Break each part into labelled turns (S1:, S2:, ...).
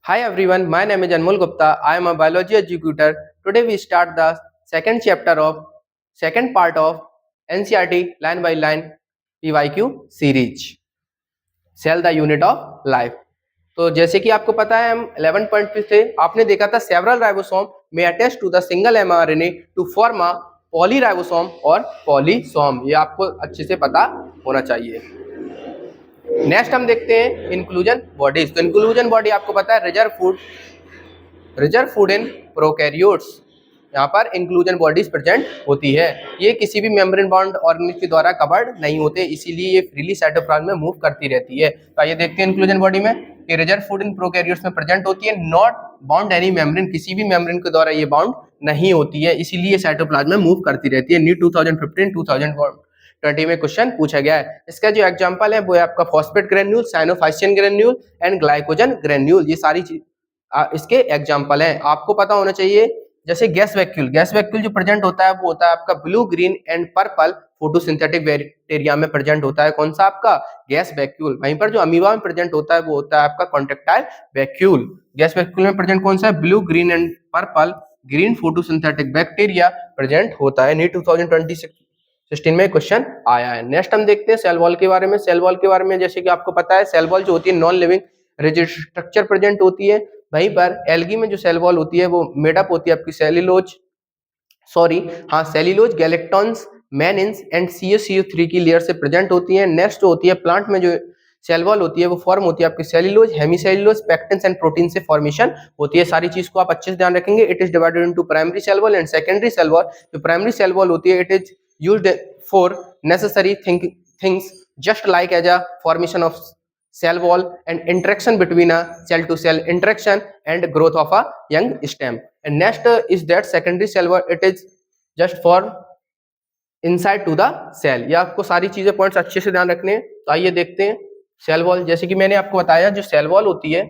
S1: Hi everyone, my name is Anmol Gupta. I am a biology educator. Today we start the second chapter of second part of NCERT line by line PYQ series. Cell the unit of life. तो जैसे कि आपको पता है हम 11 point पे थे, आपने देखा था सेवरल राइबोसोम में attach to the single mRNA to form a polyribosome और पॉलीसोम। ये आपको अच्छे से पता होना चाहिए। नेक्स्ट हम देखते हैं इंक्लूजन बॉडीज। तो इंक्लूजन बॉडी आपको पता है रिजर्व फूड इन प्रोकैरियोट्स। यहाँ पर इंक्लूजन बॉडीज प्रेजेंट होती है। ये किसी भी मेम्ब्रेन बाउंड ऑर्गेनिज्म के द्वारा कवर्ड नहीं होते, इसीलिए ये फ्रीली साइटोप्लाज्म में मूव करती रहती है। तो आइए देखते हैं इंक्लूजन बॉडी में कि रिजर्व फूड इन प्रोकैरियोट्स में प्रेजेंट होती है, नॉट बाउंड एनी मेम्ब्रेन, किसी भी मेम्ब्रेन के द्वारा ये बाउंड नहीं होती है, इसीलिए साइटोप्लाज्म में मूव करती रहती है। नीट 2015-2020 में क्वेश्चन पूछा गया है। इसका जो एग्जांपल है वो है आपका phosphate granule, cyanophycean granule and glycogen granule. ये सारी चीज इसके एग्जांपल हैं, आपको पता होना चाहिए। जैसे गैस वैक्यूल जो प्रेजेंट होता है वो होता है आपका blue, green and purple photosynthetic bacteria में प्रेजेंट होता है। कौन सा? आपका गैस वैक्यूल। वहीं पर जो अमीबा में प्रेजेंट होता है वो होता है आपका कॉन्ट्रेक्टाइल वैक्यूल। गैस वैक्यूल में प्रेजेंट कौन सा है? Blue, green and purple green photosynthetic bacteria present होता है। नीट 2016 में क्वेश्चन आया है। नेक्स्ट हम देखते हैं सेल वॉल के बारे में। सेल वॉल के बारे में जैसे कि आपको पता है सेल वॉल जो होती है non living rigid structure present होती है। वहीं पर एल्गी में जो सेल वॉल होती है वो मेडअप होती है आपकी सेल्यूलोज, गैलेक्टॉन्स, मैनिन्स एंड CaCO3 की लेयर से प्रेजेंट होती है। नेक्स्ट होती है प्लांट में जो सेल वॉल होती है वो फॉर्म होती है आपकी cellulose, hemicellulose, pectins and protein से फॉर्मेशन होती है। सारी चीज को आप अच्छे से ध्यान रखेंगे। It is divided into primary cell wall and secondary cell wall. जो प्राइमरी सेल वॉल होती है it is used for necessary things just like as a formation of cell wall and interaction between a cell to cell interaction and growth of a young stem. And next is that secondary cell wall, it is just for inside to the cell। ये आपको सारी चीजें points अच्छे से ध्यान रखने हैं। तो आइए देखते हैं सेल वॉल। जैसे कि मैंने आपको बताया जो सेल वॉल होती है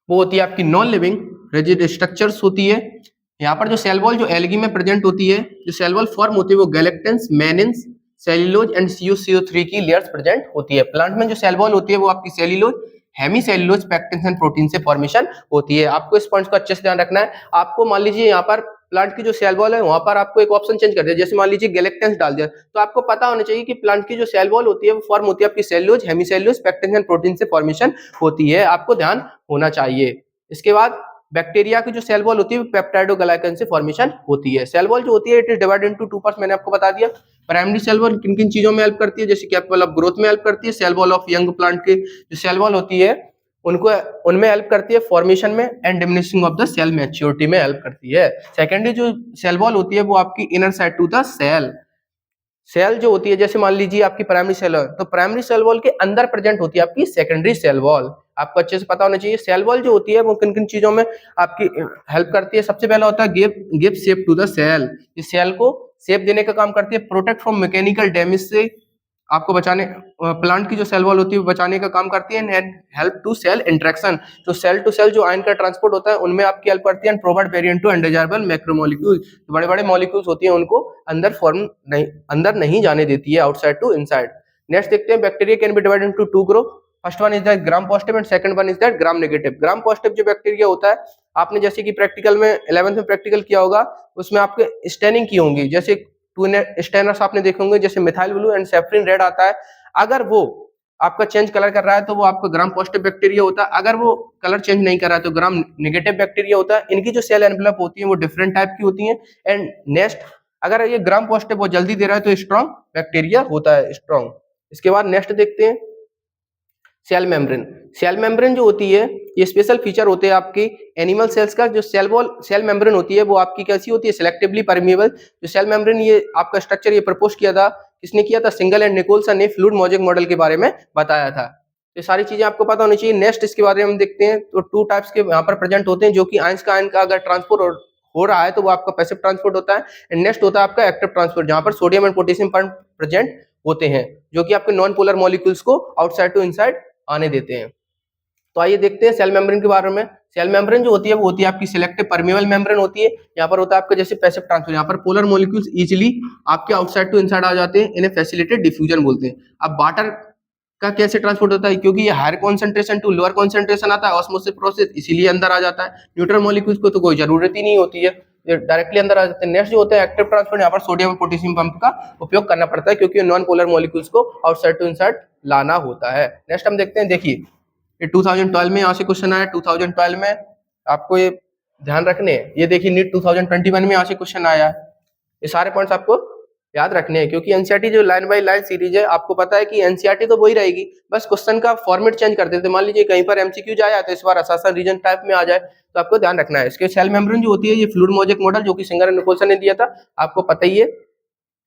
S1: वो होती है आपकी नॉन लिविंग रिजिड स्ट्रक्चर्स होती है। यहाँ पर जो सेल वॉल जो एल्गी में प्रेजेंट होती है, जो सेल वॉल फॉर्म होती है वो गैलेक्टेंस, मैनिन्स, सेल्यूलोज एंड CuCO3 की लेयर्स प्रेजेंट होती है। प्लांट में जो सेल वॉल होती है वो आपकी cellulose, hemicellulose, pectins and protein से फॉर्मेशन होती है। आपको इस पॉइंट को अच्छे से ध्यान रखना है। आपको मान लीजिए यहाँ पर प्लांट की जो सेल वॉल है वहां पर आपको एक ऑप्शन चेंज कर दिया, जैसे मान लीजिए गैलेक्टेंस डाल दिया, तो आपको पता होना चाहिए कि प्लांट की जो सेल वॉल होती है वो फॉर्म होती है आपकी cellulose, hemicellulose, pectins and protein से फॉर्मेशन होती है। आपको ध्यान होना चाहिए। इसके बाद बैक्टीरिया की जो सेल वॉल होती है पेप्टाइडोग्लाइकन से फॉर्मेशन होती है। सेल वॉल जो होती है it is divided into two parts, मैंने आपको बता दिया। प्राइमरी सेल वॉल किन किन चीजों में हेल्प करती है, जैसे कि आपको ग्रोथ में हेल्प करती है। Cell wall of young plant की जो सेल वॉल होती है उनको उनमें हेल्प करती है फॉर्मेशन में and diminishing of the cell maturity में हेल्प करती है। सेकेंडरी जो सेल वॉल होती है वो आपकी inner side to the cell जो होती है, जैसे मान लीजिए आपकी प्राइमरी सेल वॉल, तो प्राइमरी सेल वॉल के अंदर प्रेजेंट होती है आपकी सेकेंडरी सेल वॉल। आपको अच्छे से पता होना चाहिए सेल वॉल जो होती है वो किन किन चीजों में आपकी हेल्प करती है। सबसे पहला होता है give shape to the cell. इस सेल को शेप देने का काम करती है। प्रोटेक्ट फ्रॉम मैकेनिकल डैमेज से आपको बचाने, प्लांट की जो सेल वॉल होती है वो बचाने का काम करती है। And help to cell interaction, जो सेल टू सेल जो आयन का ट्रांसपोर्ट होता है उनमें आपकी हेल्प करती है। And provide variant to undesirable macromolecule, जो बड़े बड़े मॉलिक्यूल्स होती हैं उनको अंदर नहीं जाने देती है, आउटसाइड टू इनसाइड। नेक्स्ट देखते हैं bacteria can be divided into to group. First one is that gram positive and second one is that gram negative. Gram positive जो बैक्टीरिया होता है, आपने जैसे कि प्रैक्टिकल में 11th में प्रैक्टिकल किया होगा, उसमें आपके स्टेनिंग की होंगी, जैसे टू स्टेनर्स आपने देखे होंगे, जैसे मिथाइल ब्लू एंड सेफ्रिन रेड आता है। अगर वो आपका चेंज कलर कर रहा है तो वो आपका ग्राम पॉजिटिव बैक्टीरिया होता है। अगर वो कलर चेंज नहीं कर रहा है तो ग्राम नेगेटिव बैक्टीरिया होता है। इनकी जो सेल एनवेलप होती है वो डिफरेंट टाइप की होती है। एंड नेक्स्ट, अगर ये ग्राम पॉजिटिव बहुत जल्दी दे रहा है तो स्ट्रॉन्ग बैक्टीरिया होता है, स्ट्रॉन्ग। इसके बाद नेक्स्ट देखते हैं सेल मेम्ब्रेन। सेल मेम्ब्रेन जो होती है ये स्पेशल फीचर होते हैं आपकी एनिमल सेल्स का। जो सेल मेम्ब्रेन होती है वो आपकी कैसी होती है? Selectively permeable. जो सेल मेम्ब्रेन ये आपका स्ट्रक्चर ये प्रपोज किया था, किसने किया था? सिंगल एंड निकोलसन ने फ्लूइड मॉजेक मॉडल के बारे में बताया था। ये सारी चीजें आपको पता होनी चाहिए। नेक्स्ट इसके बारे में हम देखते हैं, तो टू टाइप्स के यहाँ पर प्रेजेंट होते हैं, जो कि आयन का अगर ट्रांसपोर्ट हो रहा है तो वो आपका पैसिव ट्रांसपोर्ट होता है। एंड नेक्स्ट होता है आपका एक्टिव ट्रांसपोर्ट, जहां पर सोडियम एंड पोटेशियम प्रेजेंट होते हैं, जो कि आपके नॉन पोलर मॉलिक्यूल्स को आउटसाइड टू इनसाइड आने देते हैं। तो आइए देखते हैं सेल मेम्ब्रेन के बारे में। सेल मेम्ब्रेन जो होती है वो होती है आपकी सिलेक्टिव परमिएबल मेम्ब्रेन होती है। यहाँ पर होता है आपका जैसे पैसिव ट्रांसफर, यहाँ पर पोलर मॉलिक्यूल्स इजीली आपके आउटसाइड टू इनसाइड आ जाते हैं, इन्हें फैसिलिटेटेड डिफ्यूजन बोलते हैं। अब वाटर का कैसे ट्रांसपोर्ट होता है, क्योंकि ये higher concentration to lower concentration आता है ऑस्मोसिस प्रोसेस, इसीलिए अंदर आ जाता है। न्यूट्रल मॉलिक्यूल्स को तो कोई जरूरत ही नहीं होती है, ये डायरेक्टली अंदर आ जाते हैं। नेक्स्ट जो होता है एक्टिव ट्रांसपोर्ट, यहाँ पर सोडियम और पोटेशियम पंप का उपयोग करना पड़ता है, क्योंकि नॉन पोलर मॉलिक्यूल्स को आउटसाइड टू इनसाइड लाना होता है। नेक्स्ट हम देखते हैं, देखिए ये 2012 में यहाँ से क्वेश्चन आया, 2012 में आपको ये ध्यान रखने हैं। ये देखिए नीट 2021 में यहाँ से क्वेश्चन आया है। ये सारे पॉइंट्स आपको याद रखने हैं, क्योंकि एनसीईआरटी जो लाइन बाय लाइन सीरीज है, आपको पता है कि एनसीईआरटी तो वही रहेगी, बस क्वेश्चन का फॉर्मेट चेंज कर देते हैं। मान लीजिए कहीं पर एमसीक्यू जाए तो इस बार असासन रीजन टाइप में आ जाए, तो आपको ध्यान रखना है। इसके सेल मेम्ब्रेन जो होती है, ये फ्लूइड मोजेक मॉडल जो कि सिंगर एंड निकोलसन ने दिया था, आपको पता ही है।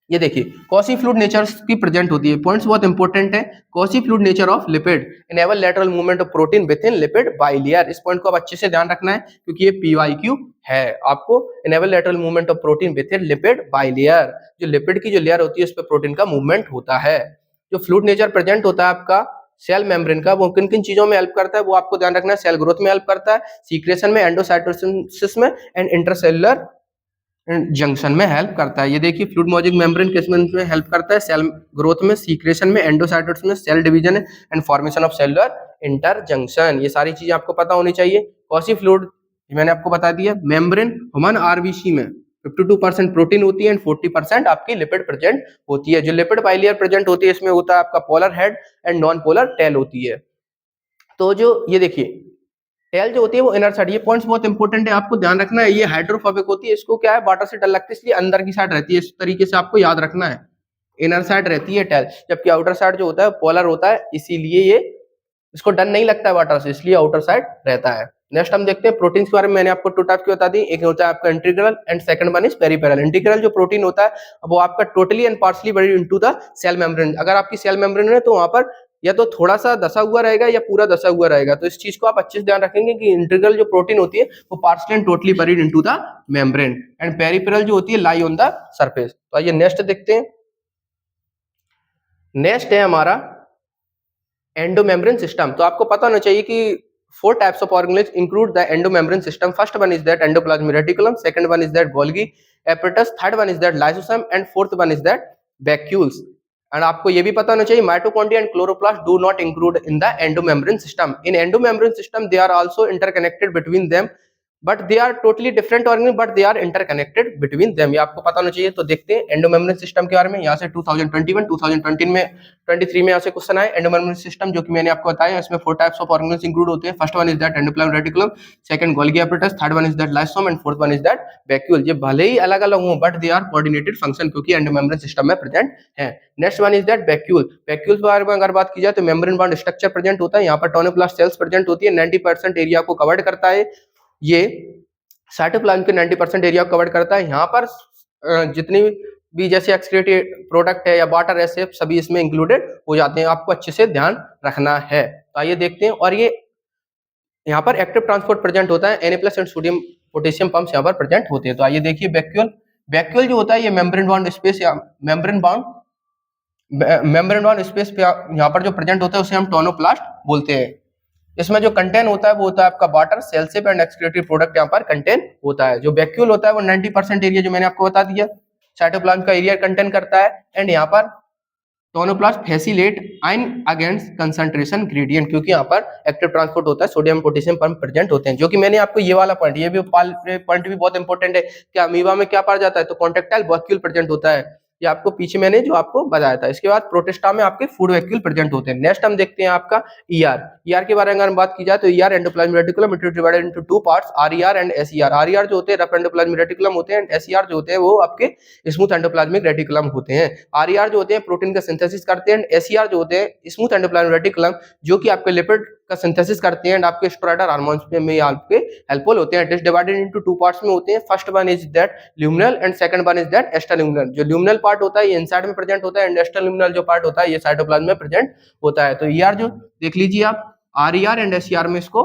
S1: ये देखिए कॉसी फ्लूइड नेचर की प्रेजेंट होती है, पॉइंट्स बहुत इंपॉर्टेंट है। Quasi fluid nature of lipid enable lateral movement of protein with in lipid bilayer, इस पॉइंट को आप अच्छे से ध्यान रखना है, क्योंकि ये पीवाईक्यू है। आपको enable lateral movement of protein with in lipid bilayer, जो लिपिड की जो लेयर होती है उस पर प्रोटीन का मूवमेंट होता है। जो फ्लूइड नेचर प्रेजेंट होता है आपका सेल मेम्ब्रेन का, वो किन किन चीजों में हेल्प करता है, वो आपको ध्यान रखना है। सेल ग्रोथ में हेल्प करता है, सीक्रेशन में, एंडोसाइटोसिस में एंड इंटरसेलुलर जंक्शन में हेल्प करता है। ये देखिए फ्लूइड मोजेक मेम्ब्रेन किस में हेल्प करता है, सेल ग्रोथ में, सीक्रेशन में, एंडोसाइटोसिस में, cell division and formation of cellular interjunction. ये सारी चीजें आपको पता होनी चाहिए। कॉसी फ्लूइड मैंने आपको बता दिया। मेम्ब्रेन ह्यूमन आरबीसी में 52% प्रोटीन होती है एंड 40% आपकी लिपिड प्रेजेंट होती है। जो लिपिड बाइलेयर प्रेजेंट होती है, इसमें होता है आपका polar head and non polar tail होती है। तो जो ये देखिए टेल जो होती है वो इनर साइड, ये पॉइंट्स बहुत इंपॉर्टेंट है, आपको ध्यान रखना है। ये हाइड्रोफोबिक होती है, इसको क्या है वाटर से डर लगती है, इसलिए अंदर की साइड रहती है। इस तरीके से आपको याद रखना है, इनर साइड रहती है टेल, जबकि आउटर साइड जो होता है पोलर होता है, इसीलिए ये इसको डर नहीं लगता है वाटर से, इसलिए आउटर साइड रहता है। नेक्स्ट हम देखते हैं प्रोटीन के बारे में। मैंने आपको 2 टाइप की बता दी, एक होता है आपका integral and second one is peripheral. Integral जो प्रोटीन होता है वो आपका totally and partially buried into the cell membrane. अगर आपकी सेल मेम्ब्रेन है तो वहां पर या तो थोड़ा सा दसा हुआ रहेगा या पूरा दसा हुआ रहेगा, तो इस चीज को आप अच्छे से ध्यान रखेंगे कि इंटीग्रल जो प्रोटीन होती है वो partially and totally buried into the membrane, and peripheral जो होती है लाई ऑन द सरफेस। तो आइए नेक्स्ट देखते हैं। नेक्स्ट है हमारा एंडोमेम्ब्रेन सिस्टम। तो आपको पता होना चाहिए कि 4 types of organelles include the endomembrane system. First one is that endoplasmic reticulum, second one is that Golgi apparatus, third one is that lysosome and fourth one is that vacuoles. And आपको ये भी पता होना चाहिए mitochondria and chloroplast do not include in the endomembrane system. In endomembrane system they are also interconnected between them, but they are totally different organism, but they are interconnected between them. ये आपको पता होना चाहिए। तो देखते हैं endomembrane system के बारे में। यहाँ से 2021, 2020 में 23 में यहाँ से क्वेश्चन आए। एंडोमेम्ब्रेन सिस्टम जो कि मैंने आपको बताया, इसमें 4 टाइप्स ऑफ ऑर्गेनिज्म इंक्लूड होते हैं। First one is that endoplasmic reticulum, second Golgi apparatus, third one is that lysosome and fourth one is that vacuole. ये भले ही अलग अलग हों but they are coordinated function, क्योंकि एंडोमेम्ब्रेन सिस्टम में प्रेजेंट है। Next one is that vacuole. Vacuole के बारे में अगर बात की जाए तो मेम्ब्रेन बाउंड स्ट्रक्चर प्रेजेंट होता है। यहाँ पर टोनोप्लास्ट सेल्स प्रेजेंट होती है, 90% एरिया को कवर्ड करता है। ये साइटोप्लाज्म के 90% एरिया को कवर करता है। यहाँ पर जितनी भी जैसे एक्सक्रीटरी प्रोडक्ट है या वाटर ऐसे सभी इसमें इंक्लूडेड हो जाते हैं, आपको अच्छे से ध्यान रखना है। तो आइए देखते हैं। और ये यहाँ पर एक्टिव ट्रांसपोर्ट प्रेजेंट होता है, Na+ and sodium potassium pumps यहाँ पर प्रेजेंट होते हैं। तो आइए देखिए वैक्यूल। वैक्यूल जो होता है ये मेम्ब्रेन बाउंड स्पेस या मेम्ब्रेन बाउंड स्पेस पे यहाँ पर जो प्रेजेंट होता है उसे हम टोनोप्लास्ट बोलते हैं। इसमें जो कंटेन होता है वो होता है आपका water, cell sap and excretory product यहाँ पर कंटेन होता है। जो वैक्यूल होता है वो 90% एरिया जो मैंने आपको बता दिया साइटोप्लाज्म का एरिया कंटेन करता है। एंड यहाँ पर tonoplast facilitate ion against concentration gradient, क्योंकि यहाँ पर एक्टिव ट्रांसपोर्ट होता है, सोडियम पोटेशियम पंप प्रेजेंट होते हैं। जो कि मैंने आपको ये वाला पॉइंट, ये भी पॉइंट भी बहुत इंपॉर्टेंट है कि अमीबा में क्या पाया जाता है, तो कॉन्ट्रेक्टाइल वैक्यूल प्रेजेंट होता है। ये आपको पीछे मैंने जो आपको बताया था। इसके बाद प्रोटिस्टा में आपके फूड वैक्यूल प्रेजेंट होते हैं। नेक्स्ट हम देखते हैं आपका ईआर के बारे में अगर बात की जाए तो ER endoplasmic reticulum it is divided into 2 parts, RER and SER. RER जो होते हैं रफ एंडोप्लाज्मिक रेटिकुलम होते हैं, एंड एसईआर जो होते हैं वो आपके स्मूथ एंडोप्लाज्मिक रेटिकुलम होते हैं। आरईआर जो होते हैं प्रोटीन का सिंथेसिस करते हैं, एसईआर जो होते हैं स्मूथ एंडोप्लाज्मिक रेटिकुलम जो कि आपके लिपिड का सिंथेसिस करते हैं एंड आपके स्टेरॉयडल हार्मोन्स में आपके हेल्पफुल होते हैं। It is divided into 2 parts में होते हैं। First one is that luminal and second one is that extraluminal. जो ल्यूमिनल पार्ट होता है ये इनसाइड में प्रेजेंट होता है एंड एक्स्ट्राल्यूमिनल जो पार्ट होता है ये साइटोप्लाज्म में प्रेजेंट होता है। तो ईआर जो देख लीजिए आप, आरईआर एंड एसईआर में इसको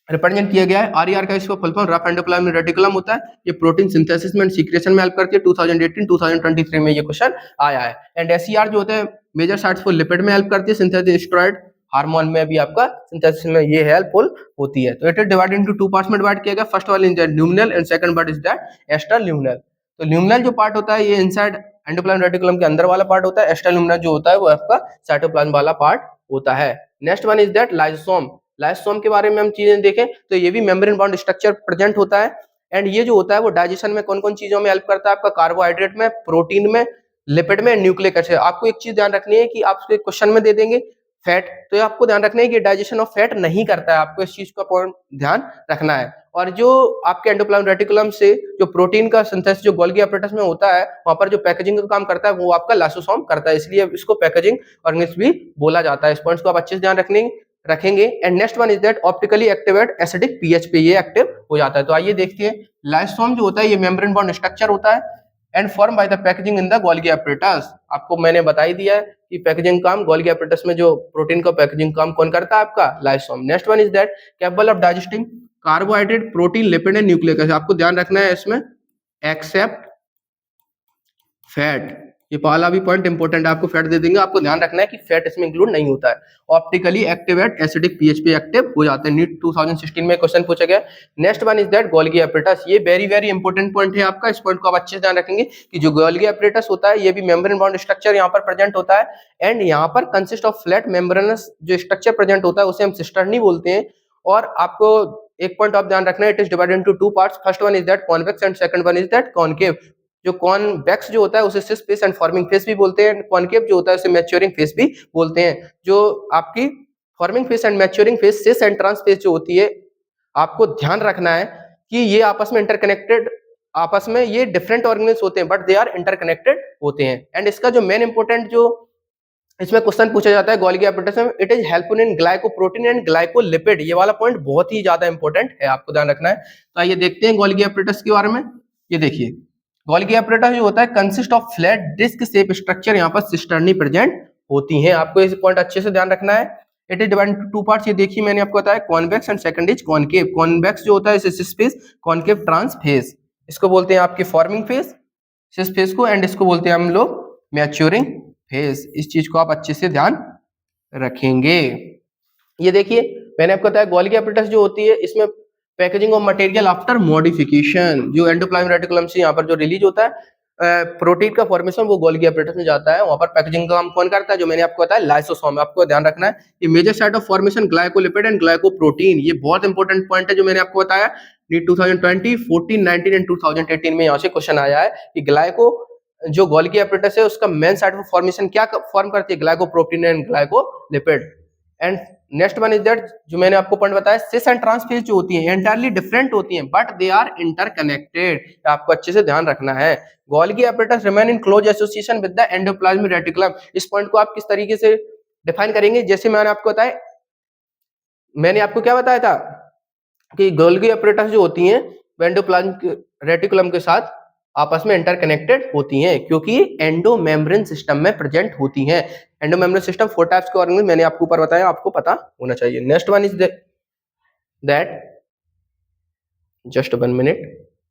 S1: रिप्रेजेंट किया गया है। आरईआर का इसको full form rough endoplasmic reticulum होता है। ये प्रोटीन सिंथेसिस में एंड सीक्रेशन में हेल्प करती है। 2018-2023 में ये क्वेश्चन आया है। एंड एसईआर जो होते हैं मेजर साइट्स फॉर लिपिड में हेल्प करती है, सिंथेसिस स्टेरॉइड हार्मोन में भी आपका सिंथेसिस में ये हेल्पफुल होती है। तो it is divided into 2 parts में डिवाइड किया गया। First one is that luminal and second part is that extraluminal. तो ल्यूमिनल जो पार्ट होता है ये इनसाइड एंडोप्लाज्म रेटिकुलम के अंदर वाला पार्ट होता है, एक्स्ट्रा ल्यूमिनस जो होता है वो आपका साइटोप्लाज्म वाला पार्ट होता है। Next one is that lysosome. Lysosome के बारे में हम चीजें देखें तो ये भी मेम्ब्रेन बाउंड स्ट्रक्चर प्रेजेंट होता है, एंड ये जो होता है वो डाइजेशन में कौन कौन चीजों में हेल्प करता है, आपका कार्बोहाइड्रेट में, प्रोटीन में, लिपिड में, न्यूक्लिक एसिड। आपको एक चीज ध्यान रखनी है कि आपको एक क्वेश्चन में दे देंगे फैट, तो ये आपको ध्यान रखना है कि डाइजेशन ऑफ फैट नहीं करता है, आपको इस चीज का पॉइंट ध्यान रखना है। और जो आपके एंडोप्लाज्म रेटिकुलम से जो प्रोटीन का सिंथेसिस जो गोल्गी एपरेटस में होता है, वहां पर जो पैकेजिंग का काम करता है वो आपका लाइसोसोम करता है, इसलिए इसको पैकेजिंग ऑर्गेनिज्म भी बोला जाता है। इस पॉइंट्स को आप अच्छे से ध्यान रखेंगे। And next one is that optically activate acidic pH पे ये एक्टिव हो जाता है। तो आइए देखते हैं, लाइसोसोम जो होता है ये मेम्ब्रेन बाउंड स्ट्रक्चर होता है and form by the packaging in the Golgi apparatus. आपको मैंने बता ही दिया है कि पैकेजिंग काम गोल्गी एपरेटस में जो प्रोटीन का पैकेजिंग काम कौन करता है, आपका lysosome. Next one is that capable of digesting carbohydrate, protein, lipid and nucleic acid. आपको ध्यान रखना है इसमें एक्सेप्ट फैट, ये पहला भी पॉइंट इंपॉर्टेंट है, आपको फैट दे देंगे, आपको ध्यान रखना है कि फैट इसमें इंक्लूड नहीं होता है। ऑप्टिकली एक्टिवेट एसिडिक पीएच पे एक्टिव हो जाते हैं, नीट 2016 में क्वेश्चन पूछा गया। Next one is that Golgi apparatus, ये वेरी वेरी इंपॉर्टेंट पॉइंट है आपका, इस पॉइंट को आप अच्छे से ध्यान रखेंगे कि जो गोल्गी एपरेटस होता है ये भी मेम्ब्रेन बाउंड स्ट्रक्चर यहाँ पर प्रेजेंट होता है, एंड यहाँ पर कंसिस्ट ऑफ फ्लैट मेम्ब्रेनस जो स्ट्रक्चर प्रेजेंट होता है उसे हम सिस्टर्नी बोलते हैं। और आपको एक पॉइंट आप ध्यान रखना है, it is divided into two parts, first one is that convex and second one is that concave. जो कॉन्वेक्स जो होता है उसे cis face and forming face भी बोलते हैं, कॉनकेव जो होता है उसे मैच्योरिंग फेस भी बोलते हैं। जो आपकी forming face and maturing face, cis and trans face जो होती है, आपको ध्यान रखना है कि ये आपस में इंटरकनेक्टेड, आपस में ये डिफरेंट ऑर्गेनिल्स होते हैं बट दे आर इंटरकनेक्टेड होते हैं। एंड इसका जो मेन इंपॉर्टेंट जो इसमें क्वेश्चन पूछा जाता है गोल्गी एपरेटस में, it is helpful in glycoprotein and glycolipid, ये वाला पॉइंट बहुत ही ज्यादा इंपॉर्टेंट है, आपको ध्यान रखना है। तो आइए देखते हैं गोल्गी एपरेटस के बारे में। ये देखिए गोल्गी एपरेटस जो होता है consist of flat disc shape structure, यहाँ पर सिस्टर्नी प्रेजेंट होती हैं, आपको इस पॉइंट अच्छे से ध्यान रखना है। It is divided into two parts, ये देखिए मैंने आपको बताया convex and second is concave. Convex जो होता है cis face, concave trans face, इसको बोलते हैं आपकी फॉर्मिंग फेस सिस फेस को, एंड इसको बोलते हैं हम लोग मैच्योरिंग फेस। इस चीज को आप अच्छे से ध्यान रखेंगे। ये देखिए मैंने आपको बताया गोल्गी एपरेटस जो होती है इसमें packaging of material after modification, जो एंडोप्लाज्म रेटिकुलम से यहाँ पर जो रिलीज होता है प्रोटीन का फॉर्मेशन वो गोल्गी एपरेटस में जाता है, वहां पर पैकेजिंग का काम कौन करता है, जो मैंने आपको बताया लाइसोसोम। आपको ध्यान रखना है ये major site of formation glycolipid and glycoprotein, ये बहुत इंपॉर्टेंट पॉइंट है जो मैंने आपको बताया। नीट 2020, 14, 19 एंड 2018 में यहाँ से क्वेश्चन आया है कि ग्लाइको जो गोल्गी एपरेटस है उसका मेन साइट ऑफ फॉर्मेशन क्या फॉर्म करती है, glycoprotein and glycolipid. And next one is that जो मैंने आपको पॉइंट बताया, सिस एंड ट्रांस फेस जो होती है एंटायरली डिफरेंट होती हैं बट दे आर इंटरकनेक्टेड, आपको अच्छे से ध्यान रखना है। Golgi apparatus remain in close association with the endoplasm reticulum, इस पॉइंट को आप किस तरीके से डिफाइन करेंगे, जैसे मैंने आपको बताया, मैंने आपको क्या बताया था कि गोल्गी एपरेटस जो होती हैं एंडोप्लाज्म रेटिकुलम के साथ आपस में इंटरकनेक्टेड होती हैं क्योंकि एंडोमेम्ब्रेन सिस्टम में प्रेजेंट होती हैं। एंडोमेम्ब्रेन सिस्टम 4 टाइप्स के ऑर्गेनिज्म मैंने आपको ऊपर बताया, आपको पता होना चाहिए। Next one is that just 1 minute,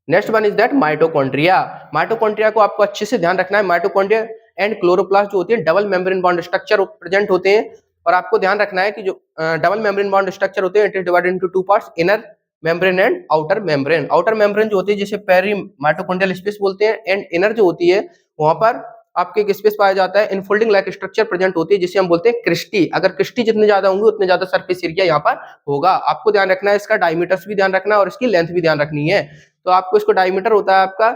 S1: next one is that mitochondria. Mitochondria को आपको अच्छे से ध्यान रखना है, माइटोकॉन्ड्रिया एंड क्लोरोप्लास्ट जो होती है double membrane bond structure present होते हैं, और आपको ध्यान रखना है कि जो डबल मेम्ब्रेन बॉन्ड स्ट्रक्चर होते हैं it is divided into two parts, inner membrane and outer membrane. Outer membrane जो होती है जिसे पेरी माइटोकॉन्ड्रियल स्पेस बोलते हैं, एंड इनर जो होती है वहां पर आपके एक स्पेस पाया जाता है इनफोल्डिंग लाइक स्ट्रक्चर प्रेजेंट होती है जिसे हम बोलते हैं क्रिस्टी। अगर क्रिस्टी जितने ज्यादा होंगे उतने ज्यादा सरफेस एरिया यहाँ पर होगा। आपको ध्यान रखना है इसका डायमीटर्स भी ध्यान रखना है और इसकी लेंथ भी ध्यान रखनी है। तो आपको इसको डायमीटर होता है आपका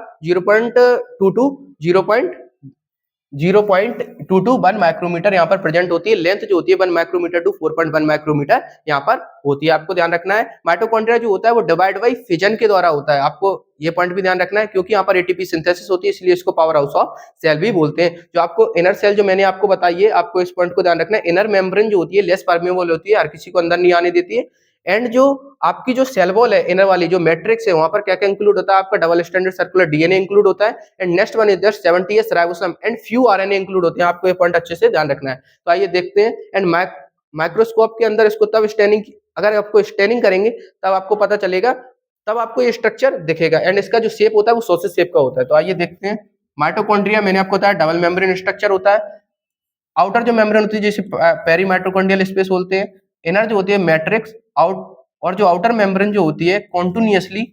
S1: 0.22 1 माइक्रोमीटर यहाँ पर प्रेजेंट होती है, लेंथ जो होती है 1 माइक्रोमीटर टू 4.1 माइक्रोमीटर यहाँ पर होती है, आपको ध्यान रखना है। माइटोकॉन्ड्रिया जो होता है वो डिवाइड बाय फिजन के द्वारा होता है, आपको ये पॉइंट भी ध्यान रखना है क्योंकि यहाँ पर एटीपी सिंथेसिस होती है इसलिए इसको पावर हाउस ऑफ सेल भी बोलते हैं। जो आपको इनर सेल जो मैंने आपको बताई है, आपको इस पॉइंट को ध्यान रखना है, इनर मेम्ब्रेन जो होती है लेस परमेबल होती है, हर किसी को अंदर नहीं आने देती है। एंड जो आपकी जो सेल वॉल है इनर वाली जो मैट्रिक्स है वहां पर क्या क्या इंक्लूड होता है, आपका double standard circular DNA include होता है, and next one is that 70s ribosome and few RNA include होते हैं, आपको ये पॉइंट अच्छे से ध्यान रखना है। तो आइए देखते हैं, एंड माइक्रोस्कोप के अंदर इसको तब स्टैनिंग, अगर आपको स्टैनिंग करेंगे तब आपको पता चलेगा, तब आपको ये स्ट्रक्चर दिखेगा, एंड इसका जो शेप होता है वो सॉसेज शेप का होता है। तो आइए देखते हैं, माइटोकॉन्ड्रिया मैंने आपको बताया डबल मेम्ब्रेन स्ट्रक्चर होता है, आउटर जो मेम्ब्रेन होती है जिसे पेरी माइटोकॉन्ड्रियल स्पेस बोलते हैं, इनर जो होती है मैट्रिक्स आउट, और जो आउटर मेम्ब्रेन जो होती है कॉन्टिन्यूअसली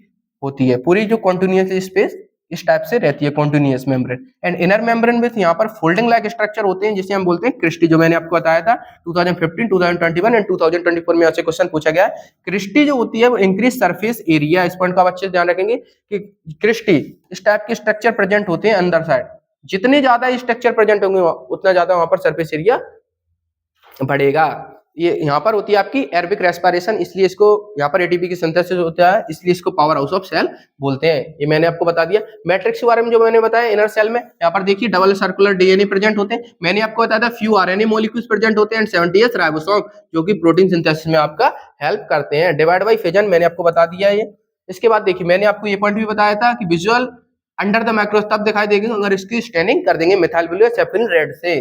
S1: होती है, पूरी जो कॉन्टिन्यूअस स्पेस इस टाइप से रहती है continuous membrane. And inner membrane with यहाँ पर फोल्डिंग लाइक स्ट्रक्चर होते हैं जिसे हम बोलते हैं क्रिस्टी, जो मैंने आपको बताया था 2015, 2021 एंड 2024 में आपसे क्वेश्चन पूछा गया है। क्रिस्टी जो होती है वो इंक्रीज सरफेस एरिया, इस पॉइंट का आप अच्छे से ध्यान रखेंगे कि क्रिस्टी इस टाइप के स्ट्रक्चर प्रेजेंट होते हैं अंदर साइड, जितने ज्यादा स्ट्रक्चर प्रेजेंट होंगे उतना ज्यादा वहां पर सरफेस एरिया बढ़ेगा। ये यहाँ पर होती है आपकी एरोबिक रेस्पिरेशन, इसलिए इसको यहाँ पर एटीपी की सिंथेसिस होता है, इसलिए इसको पावर हाउस ऑफ सेल बोलते हैं। ये मैंने आपको बता दिया। मैट्रिक्स के बारे में जो मैंने बताया, इनर सेल में यहाँ पर देखिए डबल सर्कुलर डीएनए प्रेजेंट होते हैं। मैंने आपको बताया था फ्यू आरएनए मॉलिक्यूल्स प्रेजेंट होते हैं एंड 70 राइबोसोम जो कि प्रोटीन सिंथेसिस में आपका हेल्प करते हैं। डिवाइड बाय फिजन मैंने आपको बता दिया है ये। इसके बाद देखिए मैंने आपको ये पॉइंट भी बताया था कि विजुअल अंडर द माइक्रोस्कोप तब दिखाई देगी अगर इसकी स्टैनिंग कर देंगे मिथाइल ब्लू या सेफिन रेड से।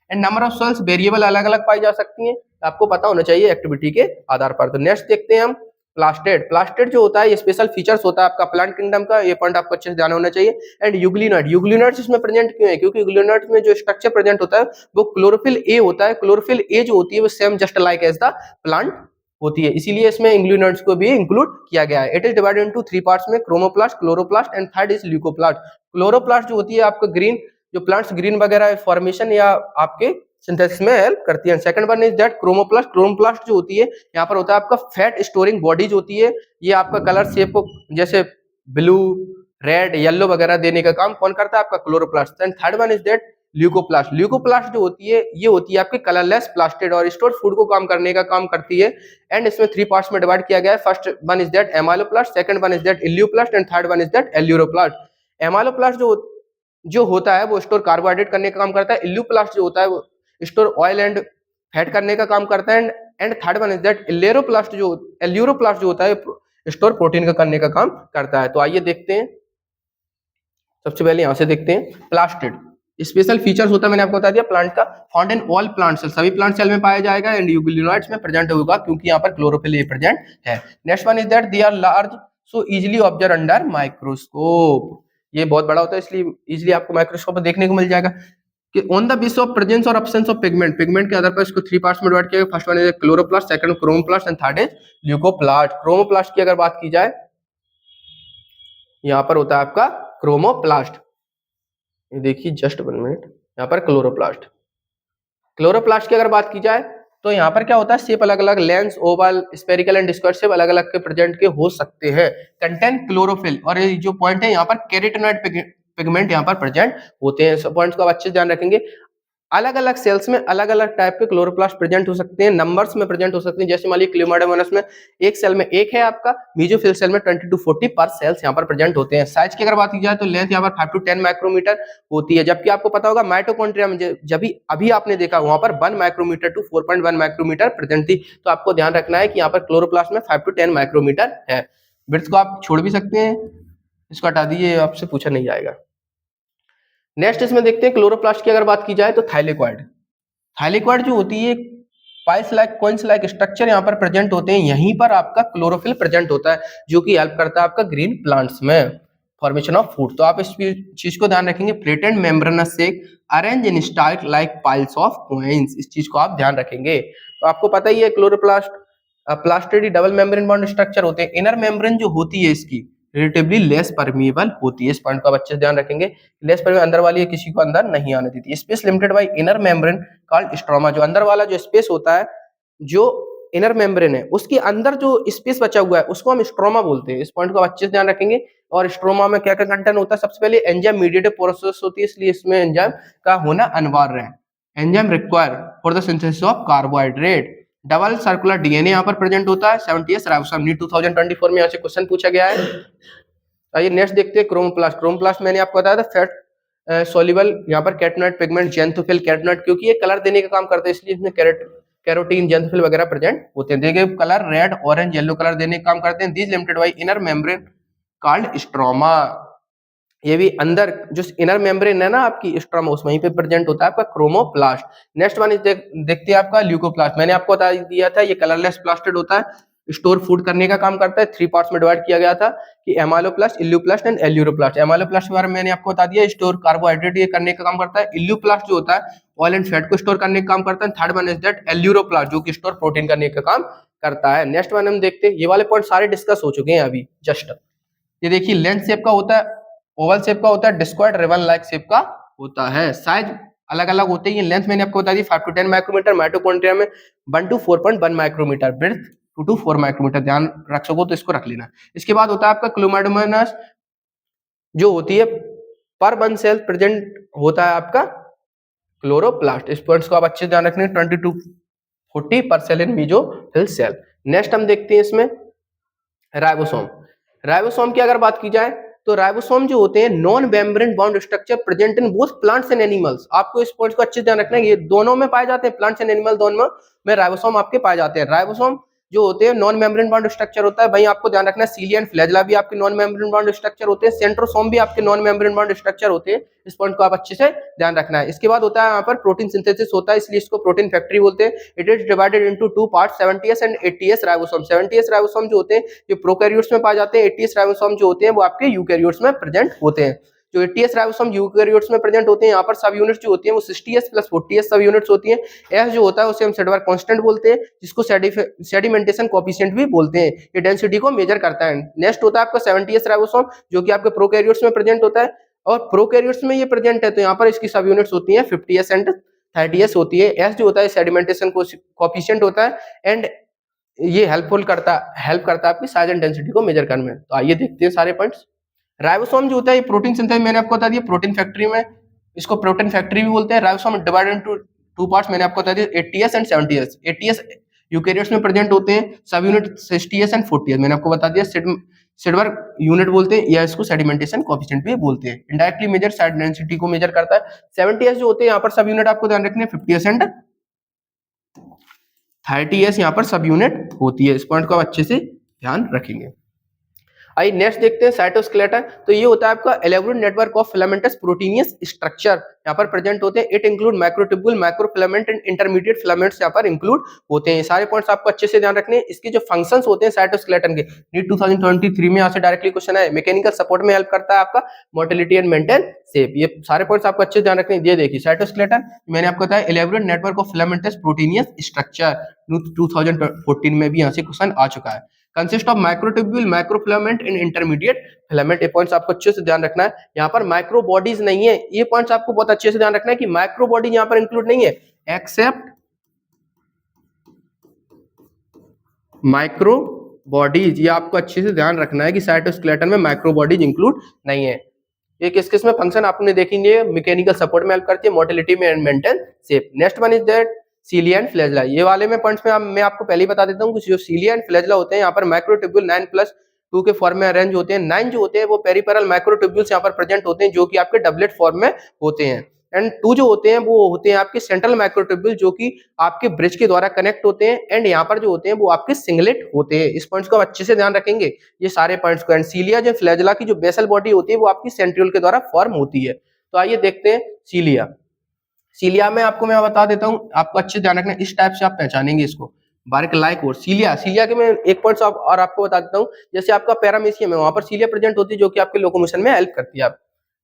S1: And number of cells variable अलग अलग पाई जा सकती हैं, आपको पता होना चाहिए एक्टिविटी के आधार पर। तो नेक्स्ट देखते हैं हम प्लास्टेड। प्लास्टेड जो होता है ये स्पेशल फीचर्स होता है आपका प्लांट किंगडम का, ये पॉइंट आपको अच्छे से ध्यान होना चाहिए। एंड यूग्लिनट, यूग्लिनट्स इसमें प्रेजेंट क्यों है, क्योंकि यूग्लिनट में जो स्ट्रक्चर प्रेजेंट होता है वो क्लोरोफिल ए होता है। क्लोरोफिल ए जो होती है वो same just like as the plant होती है, इसीलिए इसमें यूग्लिनट्स को भी इंक्लूड किया गया है। It is divided into 3 parts में, chromoplast, chloroplast and third is leucoplast. Chloroplast जो होती है आपका ग्रीन, जो प्लांट्स ग्रीन वगैरह फॉर्मेशन या आपके सिंथेसिस में हेल्प करती है। Second one is that chromoplast. Chromoplast जो होती है यहाँ पर होता है आपका फैट स्टोरिंग बॉडीज होती है, ये आपका कलर शेप को जैसे ब्लू, रेड, येलो वगैरह देने का काम कौन करता है, आपका chloroplast. And third one is that leucoplast. Leucoplast जो होती है ये होती है आपके कलरलेस प्लास्टिड और स्टोर फूड को काम करने का काम करती है। एंड इसमें 3 पार्ट्स में डिवाइड किया गया है। First one is that amyloplast, second one is that elaioplast and third one is that aleuroplast. Amyloplast जो होता है वो स्टोर कार्बोहाइड्रेट करने का काम करता है। इल्यूप्लास्ट जो होता है वो स्टोर ऑयल एंड फैट करने का काम करता है। And third one is that aleuroplast जो होता है स्टोर प्रोटीन का करने का काम करता है। तो आइए देखते हैं, सबसे पहले यहां से देखते हैं प्लास्टिड। स्पेशल फीचर्स होता है मैंने आपको बता दिया प्लांट का, found in all plant cell, सभी प्लांट सेल में पाया जाएगा। एंड यूग्लिनोइड्स में प्रेजेंट होगा क्योंकि यहाँ पर क्लोरोफिल ए प्रेजेंट है। Next one is that they are large so easily observe under microscope, ये बहुत बड़ा होता है इसलिए इजीली आपको माइक्रोस्कोप में देखने को मिल जाएगा। कि on the basis of presence और एब्सेंस ऑफ पिगमेंट, पिगमेंट के आधार पर इसको 3 पार्ट्स में डिवाइड किया गया। First one is chloroplast, second chromoplast and third is leucoplast. Chromoplast की अगर बात की जाए यहाँ पर होता है आपका क्रोमोप्लास्ट, ये देखिए जस्ट 1 मिनट, यहाँ पर क्लोरोप्लास्ट। क्लोरोप्लास्ट की अगर बात की जाए तो यहाँ पर क्या होता है, शेप अलग अलग, lens, Oval, spherical and square shape अलग अलग के प्रेजेंट के हो सकते हैं। कंटेन क्लोरोफिल, और ये जो पॉइंट है यहाँ पर कैरोटीनॉइड पिगमेंट यहाँ पर प्रेजेंट होते हैं। सब पॉइंट्स को आप अच्छे से ध्यान रखेंगे। अलग अलग सेल्स में अलग अलग टाइप के क्लोरोप्लास्ट प्रेजेंट हो सकते हैं, नंबर्स में प्रेजेंट हो सकते हैं। जैसे मान लीजिए क्लेमाइडोमोनास में एक सेल में एक है आपका, मेसोफिल सेल में 20 to 40 पर सेल्स यहाँ पर प्रेजेंट होते हैं। साइज की अगर बात की जाए तो लेंथ यहाँ पर 5 to 10 माइक्रोमीटर होती है, जबकि आपको पता होगा माइटोकॉन्ड्रिया में जब भी अभी आपने देखा वहां पर 1 माइक्रोमीटर to 4.1 माइक्रोमीटर प्रेजेंट थी। तो आपको ध्यान रखना है कि यहाँ पर क्लोरोप्लास्ट में 5 to 10 माइक्रोमीटर है। विड्थ को आप छोड़ भी सकते हैं, इसको हटा दीजिए, आपसे पूछा नहीं जाएगा। नेक्स्ट इसमें देखते हैं क्लोरोप्लास्ट की अगर बात की जाए तो थाइलेक्वाइड। थाइलेक्वाइड जो होती है piles like coins like structure यहाँ पर प्रेजेंट होते हैं, यहीं पर आपका क्लोरोफिल प्रेजेंट होता है जो कि हेल्प करता है आपका ग्रीन प्लांट्स में फॉर्मेशन ऑफ फूड। तो आप इस चीज को ध्यान रखेंगे, प्लेटेड मेम्ब्रेनस से arrange in style like piles of coins, इस चीज को आप ध्यान रखेंगे। तो आपको पता ही है chloroplast plastid double membrane bond structure होते हैं। इनर मेम्ब्रेन जो होती है इसकी रिलेटिवली लेस परमिएबल होती है, इस पॉइंट को आप अच्छे से ध्यान रखेंगे। लेस परमिएबल अंदर वाली है, किसी को अंदर नहीं आने देती। Space limited by inner membrane called stroma, जो अंदर वाला जो स्पेस होता है, जो इनर मेम्ब्रेन है उसके अंदर जो स्पेस बचा हुआ है उसको हम स्ट्रोमा बोलते हैं। इस पॉइंट को आप अच्छे से ध्यान रखेंगे। और स्ट्रोमा में क्या क्या कंटेंट होता है, सबसे पहले एंजाइम मीडिएटेड प्रोसेस होती है, इसलिए इसमें एंजाइम का होना अनिवार्य है। Enzyme require for the synthesis of carbohydrate. Double circular DNA यहाँ पर प्रेजेंट होता है। 70 राइबोसोम, 2024 में यहाँ से क्वेश्चन पूछा गया है। आइए नेक्स्ट देखते हैं क्रोमोप्लास्ट। क्रोमोप्लास्ट मैंने आपको बताया था फैट सोल्यूबल यहाँ पर कैरोटीनॉइड पिगमेंट, जेंथोफिल, कैरोटीनॉइड, क्योंकि ये कलर देने का काम करते हैं इसलिए इसमें कैरोटीन, जेंथोफिल वगैरह प्रेजेंट होते हैं। देखिए colour red, orange, yellow colour देने का काम करते हैं। This limited by inner membrane called stroma, ये भी अंदर जो इनर मेम्ब्रेन है ना आपकी स्ट्रोमा, उस वहीं पे प्रेजेंट होता है आपका क्रोमोप्लास्ट। नेक्स्ट वन इज देखते हैं आपका ल्यूकोप्लास्ट। मैंने आपको बता दिया था ये कलरलेस प्लास्टिड होता है, स्टोर फूड करने का काम करता है। 3 पार्ट्स में डिवाइड किया गया था कि एमाइलोप्लास्ट, इल्यूप्लास्ट एंड एल्यूरोप्लास्ट। एमाइलोप्लास्ट के बारे में मैंने आपको बता दिया, स्टोर कार्बोहाइड्रेट ये करने का काम करता है। इल्यूप्लास्ट जो होता है ऑयल एंड फैट को स्टोर करने का काम करता है। Third one is that aleuroplast, जो कि स्टोर प्रोटीन करने का काम करता है। नेक्स्ट वन हम देखते हैं, ये वाले पॉइंट सारे डिस्कस हो चुके हैं अभी जस्ट। ये देखिए लेंथ शेप का होता है ओवल शेप का होता है, डिस्क्वायड रिबन लाइक शेप का होता है। साइज अलग अलग होते हैं। लेंथ मैंने आपको बता दी 5 to 10 माइक्रोमीटर, माइटोकॉन्ड्रिया में 1 to 4.1 micrometer, breadth 2 to 4 micrometer, ध्यान रख सको तो इसको रख लेना। इसके बाद होता है आपका क्लोमाइडोमोनास, जो होती है पर वन सेल प्रेजेंट होता है आपका क्लोरोप्लास्ट। इस पॉइंट्स को आप अच्छे से ध्यान रखने, 20 to 40 पर सेल इन मेसोफिल सेल। नेक्स्ट हम देखते हैं इसमें राइबोसोम। राइबोसोम की अगर बात की जाए तो राइबोसोम जो होते हैं non membrane bound structure present in both plants and animals. आपको इस पॉइंट को अच्छे से ध्यान रखना है, ये दोनों में पाए जाते हैं, प्लांट्स एंड एनिमल दोनों में राइबोसोम आपके पाए जाते हैं। राइबोसोम जो होते हैं नॉन मेम्ब्रेन बाउंड स्ट्रक्चर होता है, वहीं आपको ध्यान रखना है सीलिया एंड फ्लैजेला भी आपके नॉन मेम्ब्रेन बाउंड स्ट्रक्चर होते हैं, सेंट्रोसोम भी आपके नॉन मेम्ब्रेन बाउंड स्ट्रक्चर होते हैं। इस पॉइंट को आप अच्छे से ध्यान रखना है। इसके बाद होता है यहाँ पर प्रोटीन सिंथेसिस होता है, इसलिए इसको प्रोटीन फैक्ट्री बोलते हैं। It is divided into two parts, 70s and 80s ribosome. 70s ribosome जो होते हैं ये प्रोकैरियोट्स में पाए जाते हैं, 80s राइबोसोम जो होते हैं वो आपके यूकैरियोट्स में प्रेजेंट होते हैं। जो 80s राइबोसोम यूकैरियोट्स में प्रेजेंट होते हैं, यहाँ पर सब यूनिट्स जो होती हैं वो 60s प्लस 40s सब यूनिट्स होती हैं। एस जो होता है उसे हम सेडवार कांस्टेंट बोलते हैं, जिसको सेडिमेंटेशन कोएफिशिएंट भी बोलते हैं। ये डेंसिटी को मेजर करता है। नेक्स्ट होता है आपका 70s राइबोसोम, जो कि आपके प्रोकैरियोट्स में प्रेजेंट होता है, और प्रोकैरियोट्स में ये प्रेजेंट है तो यहाँ पर इसकी सब यूनिट्स होती हैं 50s एंड 30s होती है। एस जो होता है सेडिमेंटेशन कोएफिशिएंट होता है, एंड ये हेल्प करता है आपकी साइज एंड डेंसिटी को मेजर करने में। तो आइए देखते हैं सारे पॉइंट्स। राइबोसोम जो होता है ये प्रोटीन सिंथेसिस मैंने आपको बता दिया, प्रोटीन फैक्ट्री में इसको प्रोटीन फैक्ट्री भी बोलते हैं। Ribosome divided into two parts मैंने आपको बता दिया, 80s and 70s। 80s eukaryotes में प्रेजेंट होते हैं, सब यूनिट 60s एंड 40s मैंने आपको बता दिया। सिल्वर यूनिट बोलते हैं या इसको सेडिमेंटेशन कोएफिशिएंट भी बोलते हैं। इनडायरेक्टली मेजर साइड डेंसिटी को मेजर करता है। 70s जो होते हैं यहाँ पर सब यूनिट आपको ध्यान रखने, 50s एंड 30s यहाँ पर सब यूनिट होती है। इस पॉइंट को आप अच्छे से ध्यान रखेंगे। आइए नेक्स्ट देखते हैं साइटोस्केलेटन। तो ये होता है आपका elaborate network of filamentous proteinaceous structure यहाँ पर प्रेजेंट होते हैं। It include microtubule, microfilament and intermediate filaments यहाँ पर इंक्लूड होते हैं। ये सारे पॉइंट्स आपको अच्छे से ध्यान रखने हैं। इसके जो फंक्शंस होते हैं साइटोस्केलेटन के, नीट 2023 में यहाँ से डायरेक्टली क्वेश्चन आए। मैकेनिकल सपोर्ट में हेल्प करता है आपका, मोटिलिटी एंड मेंटेन शेप। ये सारे पॉइंट्स आपको अच्छे से ध्यान रखने हैं। ये देखिए साइटोस्केलेटन मैंने आपको बताया elaborate network of filamentous proteinaceous structure, 2014 में भी यहाँ से क्वेश्चन आ चुका है। Consist of microtubule, microfilament and intermediate filament. ये पॉइंट्स आपको अच्छे से ध्यान रखना है। यहाँ पर माइक्रो बॉडीज नहीं है, ये पॉइंट्स आपको बहुत अच्छे से ध्यान रखना है कि माइक्रो बॉडीज यहाँ पर इंक्लूड नहीं है, एक्सेप्ट माइक्रो बॉडीज। ये आपको अच्छे से ध्यान रखना है कि साइटोस्केलेटन में माइक्रो बॉडीज इंक्लूड नहीं है। ये किस किस में फंक्शन आपने देखेंगे, मैकेनिकल सपोर्ट में हेल्प करती है, मोटिलिटी में and maintain shape. Next one is that सीलिया and flagella. ये वाले में पॉइंट्स में मैं आपको पहले ही बता देता हूँ कि जो सीलिया एंड फ्लैजेला होते हैं यहाँ पर माइक्रोट्यूब्यूल 9+2 के फॉर्म में अरेंज होते हैं। 9 जो होते हैं वो पेरिफेरल माइक्रोट्यूब्यूल्स यहाँ पर प्रेजेंट होते हैं, जो कि आपके डबलेट फॉर्म में होते हैं। एंड 2 जो होते हैं वो होते हैं आपके सेंट्रल माइक्रोट्यूब्यूल, जो कि आपके ब्रिज के द्वारा कनेक्ट होते हैं। एंड यहाँ पर जो होते हैं वो आपके सिंगलेट होते हैं। इस पॉइंट्स को आप अच्छे से ध्यान रखेंगे ये सारे पॉइंट्स को। एंड सीलिया जो फ्लैजेला की जो बेसल बॉडी होती है वो आपकी सेंट्रियोल के द्वारा फॉर्म होती है। तो आइए देखते हैं सीलिया। सीलिया में आपको मैं बता देता हूँ, आपको अच्छे ध्यान रखना, इस टाइप से आप पहचानेंगे इसको, बारिक लाइक। और सीलिया के मैं एक पॉइंट और आपको बता देता हूँ, जैसे आपका पैरामीशियम है वहां पर सीलिया प्रेजेंट होती है, जो कि आपके लोकोमोशन में हेल्प करती है आप,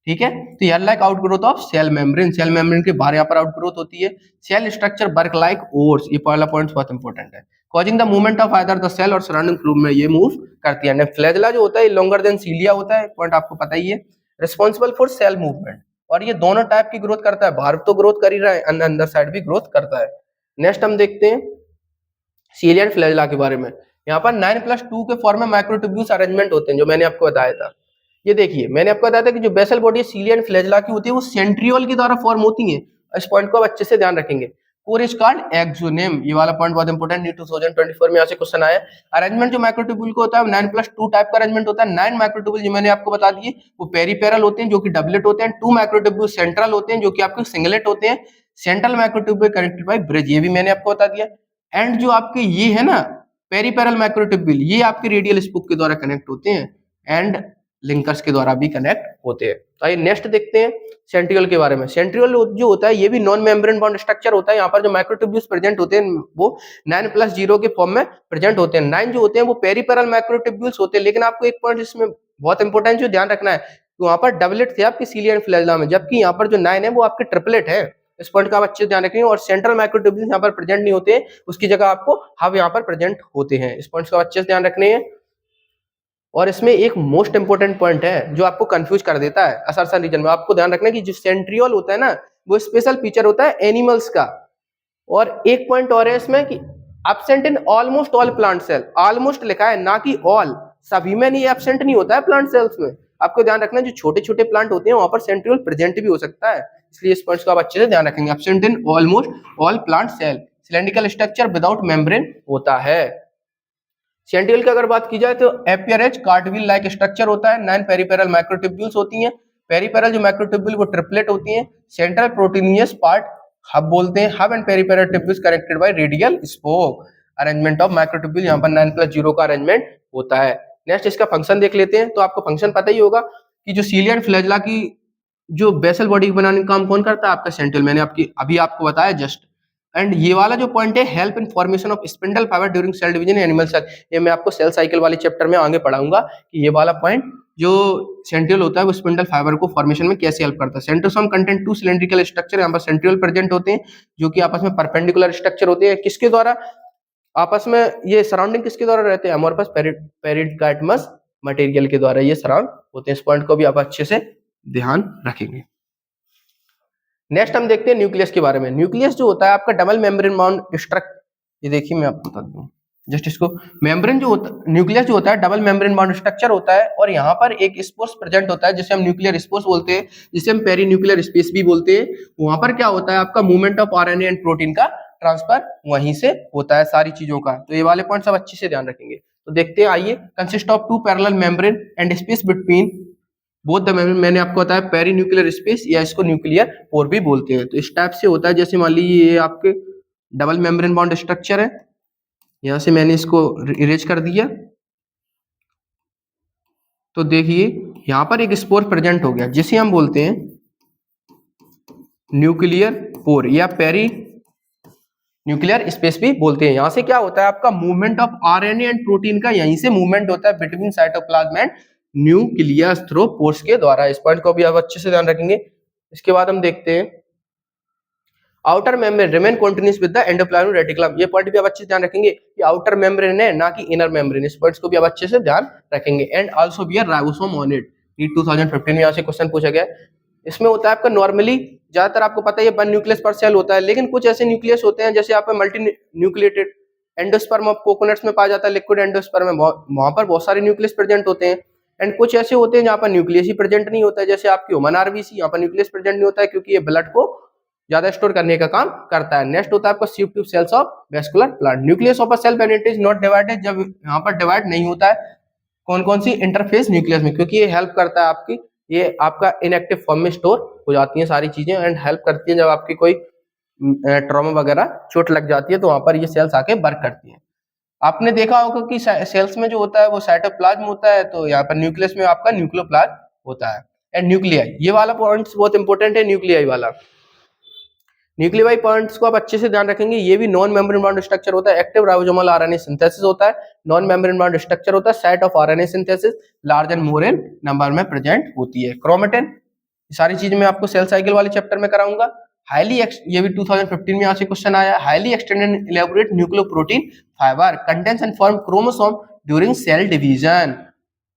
S1: ठीक है। तो यार like outgrowth of cell membrane, cell membrane के बाहर यहाँ पर आउटग्रोथ होती है। Cell structure work like oars, ये पहला पॉइंट बहुत इंपॉर्टेंट है। Causing the movement of either the cell or surrounding fluid में ये मूव करती है। फ्लैजेला जो होता है लॉन्गर देन सीलिया होता है, पॉइंट आपको पता ही है। रिस्पॉन्सिबल फॉर सेल मूवमेंट, और ये दोनों टाइप की ग्रोथ करता है, बाहर तो ग्रोथ कर ही रहा है, अंदर साइड भी ग्रोथ करता है। नेक्स्ट हम देखते हैं सीलिया एंड फ्लैजेला के बारे में। यहाँ पर 9+2 के फॉर्म में माइक्रोट्यूब्यूल्स अरेंजमेंट होते हैं, जो मैंने आपको बताया था। ये देखिए मैंने आपको बताया था कि जो basal body cilia and flagella की होती है वो सेंट्रियोल के द्वारा फॉर्म होती है। इस पॉइंट को आप अच्छे से ध्यान रखेंगे। कोर इज कॉल्ड एक्सोनेम, ये वाला पॉइंट बहुत इंपॉर्टेंट, न्यू 2024 में यहाँ से क्वेश्चन आया। अरेंजमेंट जो माइक्रोट्यूब्यूल को होता है 9+2 टाइप का अरेंजमेंट होता है। 9 माइक्रोट्यूब्यूल जो मैंने आपको बता दिए वो पेरिपेरल होते हैं, जो कि डबलेट होते हैं। 2 माइक्रोट्यूब्यूल सेंट्रल होते हैं, जो कि आपके सिंगलेट होते हैं। Central microtubule connected by bridge, ये भी मैंने आपको बता दिया। एंड जो आपके ये है ना पेरिपेरल माइक्रोट्यूब्यूल, ये आपके रेडियल स्पूक के द्वारा कनेक्ट होते हैं एंड लिंकर्स के द्वारा भी कनेक्ट होते हैं। तो आइए नेक्स्ट देखते हैं सेंट्रियोल के बारे में। सेंट्रियोल जो होता है ये भी नॉन मेम्ब्रेन बॉन्ड स्ट्रक्चर होता है। यहाँ पर जो माइक्रोट्यूब्यूल्स प्रेजेंट होते हैं वो 9+0 के फॉर्म में प्रेजेंट होते हैं। 9 जो होते हैं वो पेरिपेरल माइक्रोट्यूब्यूल्स होते हैं। लेकिन आपको एक पॉइंट इसमें बहुत इंपॉर्टेंट जो ध्यान रखना है, तो वहां पर डबलेट थे आपके सीलिया एंड फ्लैजेला में, जबकि यहाँ पर जो 9 है वो आपके ट्रिपलेट है। इस पॉइंट का आप अच्छे से ध्यान रखेंगे। और सेंट्रल माइक्रोट्यूब्यूल्स यहाँ पर प्रेजेंट नहीं होते, उसकी जगह आपको हब यहाँ पर प्रेजेंट होते हैं। इस पॉइंट का अच्छे से ध्यान रखने हैं। और इसमें एक मोस्ट इंपोर्टेंट पॉइंट है जो आपको कंफ्यूज कर देता है असर्शन रीजन में। आपको ध्यान रखना है कि जो सेंट्रियोल होता है ना, वो स्पेशल फीचर होता है एनिमल्स का। और एक पॉइंट और है इसमें कि absent in almost all plant cell, almost लिखा है ना कि ऑल, सभी में नहीं एब्सेंट नहीं होता है प्लांट सेल्स में। आपको ध्यान रखना है जो छोटे छोटे प्लांट होते हैं वहां पर सेंट्रियोल प्रेजेंट भी हो सकता है, इसलिए इस पॉइंट्स को आप अच्छे से ध्यान रखेंगे। Absent in almost all plant cell, cylindrical structure without membrane होता है। सेंट्रियोल की अगर बात की जाए तो appear as cartwheel like structure होता है। 9 पेरिफेरल माइक्रोट्यूब्यूल्स होती हैं। पेरिफेरल जो माइक्रोट्यूब्यूल वो ट्रिपलेट होती हैं। सेंट्रल प्रोटीनियस पार्ट हब बोलते हैं। Hub and peripheral tubules connected by radial spoke. Arrangement of microtubule यहाँ पर 9+0 का अरेंजमेंट होता है। नेक्स्ट इसका फंक्शन देख लेते हैं। तो आपको फंक्शन पता ही होगा कि जो सीलियन फ्लैजिला की जो बेसल बॉडी बनाने का काम कौन करता है, आपका सेंट्रियोल। मैंने अभी आपको बताया जस्ट। एंड ये वाला जो पॉइंट है, help in formation of spindle fibre during cell division animal cell, ये मैं आपको सेल साइकिल वाले चैप्टर में आगे पढ़ाऊंगा कि ये वाला पॉइंट जो सेंट्रियोल होता है वो स्पिंडल फाइबर को फॉर्मेशन में कैसे हेल्प करता है। सेंट्रोसोम कंटेंट 2 सिलेंड्रिकल स्ट्रक्चर, यहाँ पर सेंट्रियोल प्रेजेंट होते हैं जो कि आपस में परपेंडिकुलर स्ट्रक्चर होते हैं। किसके द्वारा आपस में ये सराउंडिंग किसके द्वारा रहते हैं, अमोर्फस पेरिकाइटमस मटेरियल के द्वारा ये सराउंड होते हैं। इस पॉइंट को भी आप अच्छे से ध्यान रखेंगे। नेक्स्ट हम देखते हैं न्यूक्लियस के बारे में। न्यूक्लियस जो होता है आपका डबल मेम्ब्रेन बाउंड स्ट्रक्चर, ये देखिए मैं आपको बता दूं जस्ट इसको। मेम्ब्रेन जो होता है, न्यूक्लियस जो होता है डबल मेम्ब्रेन बाउंड स्ट्रक्चर होता है और यहाँ पर एक स्पोर्स प्रेजेंट होता है जिसे हम न्यूक्लियर स्पोर्स बोलते हैं, जिसे हम पेरी न्यूक्लियर स्पेस भी बोलते हैं। वहां पर क्या होता है आपका movement of RNA and protein का ट्रांसफर वहीं से होता है सारी चीजों का। तो ये वाले पॉइंट सब अच्छे से ध्यान रखेंगे। तो देखते हैं आइए। Consist of 2 parallel membrane and space between both the membrane, मैंने आपको बताया पेरी न्यूक्लियर स्पेस या इसको न्यूक्लियर पोर भी बोलते हैं। तो इस टाइप से होता है, जैसे मान लीजिए ये आपके डबल मेम्ब्रेन बाउंड स्ट्रक्चर है, यहां से मैंने इसको इरेज कर दिया। तो देखिए यहां पर एक स्पोर प्रेजेंट हो गया जिसे हम बोलते हैं न्यूक्लियर पोर या पेरी न्यूक्लियर स्पेस भी बोलते हैं। यहां से क्या होता है आपका movement of RNA and protein का यहीं से मूवमेंट होता है between cytoplasm and nucleus through pores के द्वारा। इस पॉइंट को भी आप अच्छे से ध्यान रखेंगे। इसके बाद हम देखते हैं outer membrane remain continuous with the endoplasmic reticulum. ये पॉइंट भी आप अच्छे से ध्यान रखेंगे कि आउटर मेम्ब्रेन है ना कि इनर मेम्ब्रेन। इस पॉइंट्स को भी आप अच्छे से ध्यान रखेंगे। And also bear ribosome on it. ये 2015 में यहाँ से क्वेश्चन पूछा गया। इसमें होता है आपका नॉर्मली ज्यादातर आपको पता है 1 न्यूक्लियस पर सेल होता है, लेकिन कुछ ऐसे न्यूक्लियस होते हैं जैसे आप multi nucleated endosperm of coconuts में पाया जाता है, लिक्विड एंडोस्पर्म में वहां पर बहुत सारे न्यूक्लियस प्रेजेंट होते हैं। एंड कुछ ऐसे होते हैं जहां पर न्यूक्लियस ही प्रेजेंट नहीं होता है, जैसे आपकी ह्यूमन आरबीसी, यहाँ पर न्यूक्लियस प्रेजेंट नहीं होता है क्योंकि ये ब्लड को ज्यादा स्टोर करने का काम करता है। नेक्स्ट होता है आपका sieve tube cells of vascular plant. Nucleus of a cell when it is not divided, जब यहाँ पर डिवाइड नहीं होता है कौन कौन सी इंटरफेस न्यूक्लियस में, क्योंकि ये हेल्प करता है आपकी, ये आपका इनएक्टिव फॉर्म में स्टोर हो जाती है सारी चीजें एंड हेल्प करती है जब आपकी कोई ट्रॉमा वगैरह चोट लग जाती है तो वहां पर ये सेल्स आके वर्क करती है। आपने देखा होगा कि सेल्स में जो होता है वो साइटोप्लाज्म होता है, तो यहाँ पर न्यूक्लियस में आपका न्यूक्लियोप्लाज्म होता है। एंड न्यूक्लियाई, ये वाला पॉइंट्स बहुत इंपॉर्टेंट है। न्यूक्लियाई वाला, न्यूक्लियाई पॉइंट्स को आप अच्छे से ध्यान रखेंगे। ये भी नॉन मेम्ब्रेन बाउंड स्ट्रक्चर होता है। एक्टिव राइबोसोमल आरएनए सिंथेसिस होता है। नॉन मेम्ब्रेन बाउंड स्ट्रक्चर होता है। Site of RNA synthesis large and more in number में प्रेजेंट होती है। क्रोमेटिन, सारी चीजें मैं आपको सेल साइकिल वाले चैप्टर में कराऊंगा। हाईली, ये भी 2015 में यहाँ से क्वेश्चन आया। Highly extended elaborate nucleoprotein fibre contains and form chromosome during cell division.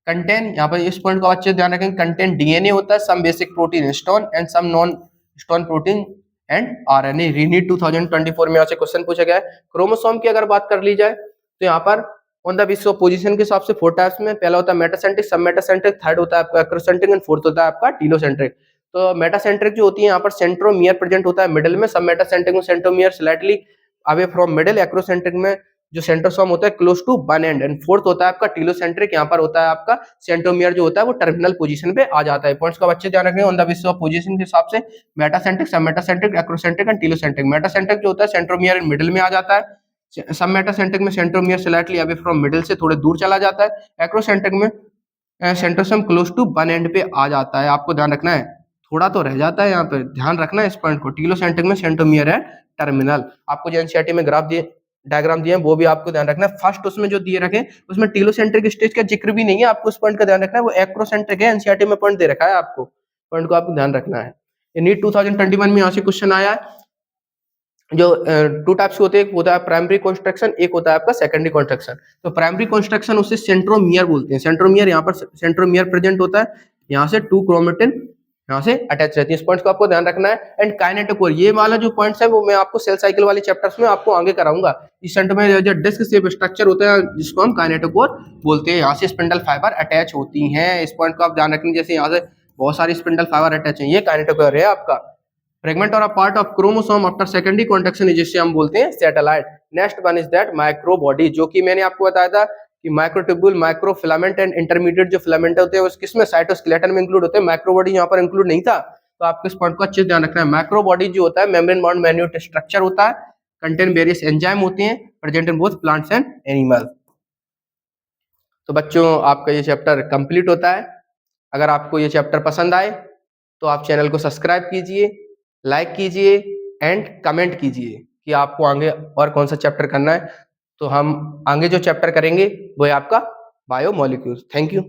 S1: Contain, यहाँ पर इस पॉइंट को अच्छे से ध्यान रखेंगे। कंटेन डीएनए होता है, some basic protein histone and some non histone protein and RNA. Re NEET 2024 में यहाँ से क्वेश्चन पूछा गया है। क्रोमोसोम की अगर बात कर ली जाए तो यहाँ पर on the basis of position के हिसाब से 4 टाइप्स में, पहला होता है मेटासेंट्रिक, सब मेटासेंट्रिक, थर्ड होता है आपका एक्रोसेंट्रिक एंड फोर्थ होता है आपका टीलोसेंट्रिक। तो मेटासेंट्रिक जो होती है यहाँ पर सेंट्रोमियर प्रेजेंट होता है मिडिल में, सब मेटासेंट्रिक में centromere slightly away from middle, acrocentric में जो सेंट्रोसोम होता है close to one end fourth होता है आपका टीलोसेंट्रिक, यहाँ पर होता है आपका सेंट्रोमियर जो होता है वो टर्मिनल पोजीशन पे आ जाता है। पॉइंट्स को अच्छे ध्यान रखेंगे। On the basis of position के हिसाब से मेटासेंट्रिक, सब metacentric, acrocentric and telocentric. Metacentric जो होता है सेंट्रोमियर मिडिल में आ जाता है। सब मेटासेंट्रिक में centromere slightly away from middle से थोड़े दूर चला जाता है। एक्रोसेंट्रिक में centrosome close to one end पे आ जाता है। आपको ध्यान रखना है, थोड़ा तो रह जाता है यहाँ पे, ध्यान रखना है इस पॉइंट को। टीलोसेंट्रिक में सेंट्रोमियर है टर्मिनल। आपको जो एनसीईआरटी में ग्राफ दिए, डायग्राम दिए हैं वो भी आपको ध्यान रखना है। फर्स्ट उसमें जो दिए रखे उसमें टीलोसेंट्रिक स्टेज का जिक्र भी नहीं है, आपको उस पॉइंट का ध्यान रखना है। वो एक्रोसेंट्रिक है, एनसीईआरटी में पॉइंट दे रखा है, आपको पॉइंट को आपको ध्यान रखना है। नीट 2021 में यहाँ से क्वेश्चन आया है। जो टू टाइप्स होते हैं, एक होता है प्राइमरी कंस्ट्रक्शन, एक होता है आपका सेकेंडरी कंस्ट्रक्शन। तो प्राइमरी कंस्ट्रक्शन उसे सेंट्रोमियर बोलते हैं। सेंट्रोमियर, यहाँ पर सेंट्रोमियर प्रेजेंट होता है, यहाँ से टू क्रोमेटिन यहाँ से अटैच रहती है। इस पॉइंट को आपको ध्यान रखना है। एंड काइनेटोकोर, ये वाला जो पॉइंट्स है वो मैं आपको सेल साइकिल वाले चैप्टर्स में आपको आगे कराऊंगा। इस सेंटर में जो डिस्क शेप स्ट्रक्चर होता है जिसको हम काइनेटोकोर बोलते हैं, यहाँ से स्पिंडल फाइबर अटैच होती हैं। इस पॉइंट को आप ध्यान रखेंगे, जैसे यहाँ से बहुत सारी स्पिंडल फाइबर अटैच है, ये काइनेटोकोर है आपका। फ्रेगमेंट और a part of chromosome after secondary contraction, जिससे हम बोलते हैं satellite. Next one is that micro body, जो कि मैंने आपको बताया था कि माइक्रोट्यूब्यूल, माइक्रोफिलामेंट एंड इंटरमीडिएट जो फिलामेंट होते हैं वो किसमें, साइटोस्केलेटन में इंक्लूड होते हैं। माइक्रो बॉडी यहाँ पर इंक्लूड नहीं था, तो आपको इस पॉइंट को अच्छे से ध्यान रखना है। माइक्रो बॉडी जो होता है मेम्ब्रेन बाउंड मैन्यूट स्ट्रक्चर होता है, कंटेन वेरियस एंजाइम होते हैं, present in both plants and animal. तो बच्चों आपका ये चैप्टर कंप्लीट होता है। अगर आपको ये चैप्टर पसंद आए तो आप चैनल को सब्सक्राइब कीजिए, लाइक कीजिए एंड कमेंट कीजिए कि आपको आगे और कौन सा चैप्टर करना है। तो हम आगे जो चैप्टर करेंगे वो है आपका बायोमोलिक्यूल्स। Thank you.